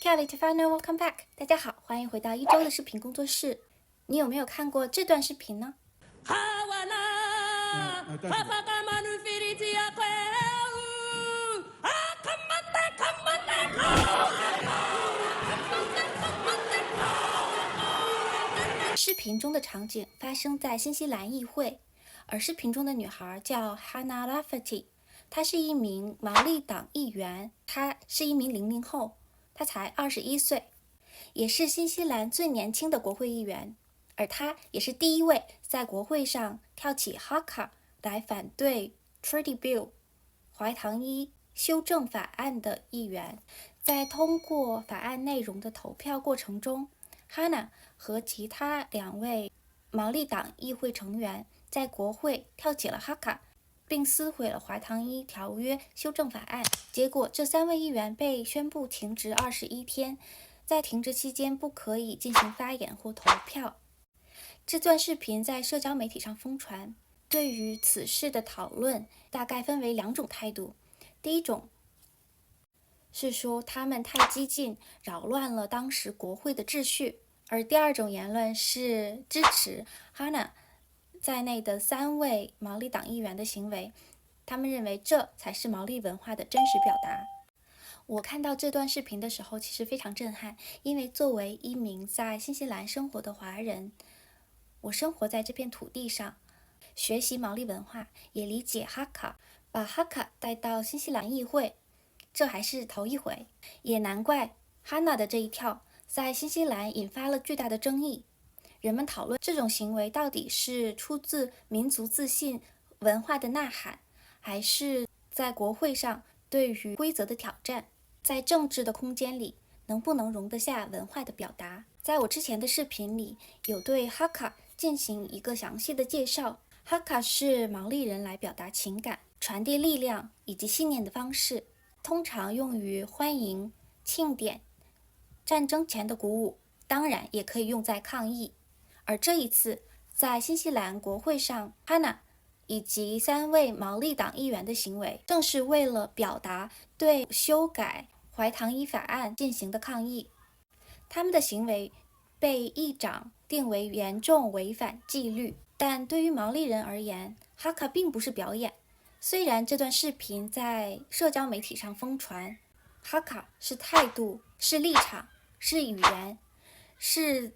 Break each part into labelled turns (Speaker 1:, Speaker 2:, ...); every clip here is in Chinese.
Speaker 1: Kelly Tiffany, welcome back！ 大家好，欢迎回到一周的视频工作室。你有没有看过这段视频呢？视频中的场景发生在新西兰议会，而视频中的女孩叫 Hannah Lafferty， 她是一名毛利党议员，她是一名00后，她才21岁，也是新西兰最年轻的国会议员，而她也是第一位在国会上跳起 Haka 来反对 Treaty Bill 怀唐伊修正法案的议员。在通过法案内容的投票过程中，哈娜和其他2位毛利党议会成员在国会跳起了哈卡，并撕毁了怀唐伊条约修正法案。结果，这3位议员被宣布停职21天，在停职期间不可以进行发言或投票。这段视频在社交媒体上疯传。对于此事的讨论大概分为2种态度。第一种是说他们太激进，扰乱了当时国会的秩序，而第2种言论是支持 Hannah 在内的3位毛利党议员的行为，他们认为这才是毛利文化的真实表达。我看到这段视频的时候其实非常震撼，因为作为一名在新西兰生活的华人，我生活在这片土地上，学习毛利文化，也理解哈卡，把哈卡带到新西兰议会，这还是头一回。也难怪哈娜的这一跳在新西兰引发了巨大的争议。人们讨论这种行为到底是出自民族自信文化的呐喊，还是在国会上对于规则的挑战。在政治的空间里，能不能容得下文化的表达？在我之前的视频里，有对哈卡进行一个详细的介绍。哈卡是毛利人来表达情感、传递力量以及信念的方式，通常用于欢迎、庆典、战争前的鼓舞，当然也可以用在抗议。而这一次，在新西兰国会上，哈娜以及3位毛利党议员的行为，正是为了表达对修改怀唐伊法案进行的抗议。他们的行为被议长定为严重违反纪律，但对于毛利人而言，哈卡并不是表演。虽然这段视频在社交媒体上疯传，哈卡是态度，是立场，是语言，是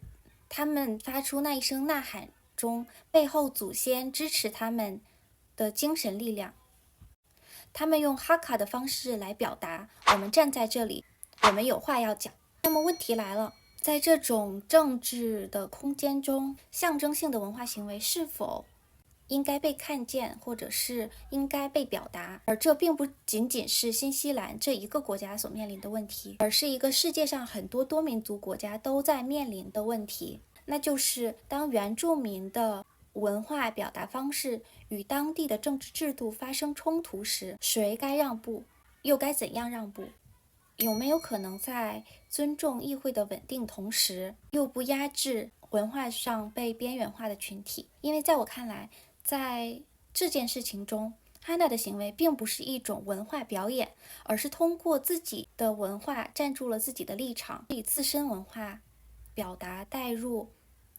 Speaker 1: 他们发出那一声呐喊中背后祖先支持他们的精神力量。他们用哈卡的方式来表达，我们站在这里，我们有话要讲。那么问题来了，在这种政治的空间中，象征性的文化行为是否应该被看见，或者是应该被表达？而这并不仅仅是新西兰这一个国家所面临的问题，而是一个世界上很多多民族国家都在面临的问题，那就是当原住民的文化表达方式与当地的政治制度发生冲突时，谁该让步，又该怎样让步？有没有可能在尊重议会的稳定同时，又不压制文化上被边缘化的群体？因为在我看来，在这件事情中，哈娜的行为并不是一种文化表演，而是通过自己的文化站住了自己的立场，以自身文化表达带入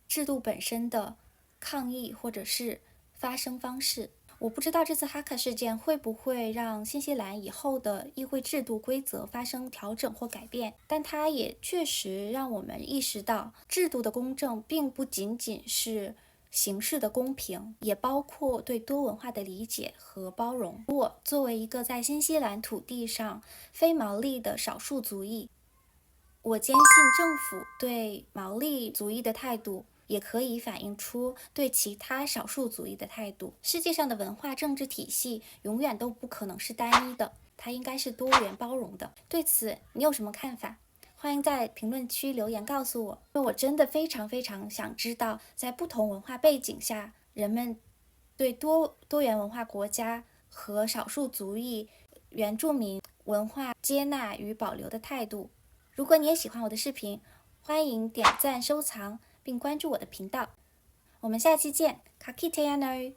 Speaker 1: 制度本身的抗议或者是发声方式。我不知道这次哈卡事件会不会让新西兰以后的议会制度规则发生调整或改变，但它也确实让我们意识到，制度的公正并不仅仅是形式的公平，也包括对多文化的理解和包容。我作为一个在新西兰土地上非毛利的少数族裔，我坚信政府对毛利族裔的态度也可以反映出对其他少数族裔的态度。世界上的文化政治体系永远都不可能是单一的，它应该是多元包容的。对此，你有什么看法？欢迎在评论区留言告诉我，因为我真的非常想知道，在不同文化背景下，人们对多元文化国家和少数族裔、原住民文化接纳与保留的态度。如果你也喜欢我的视频，欢迎点赞、收藏并关注我的频道。我们下期见，Ka kite ano。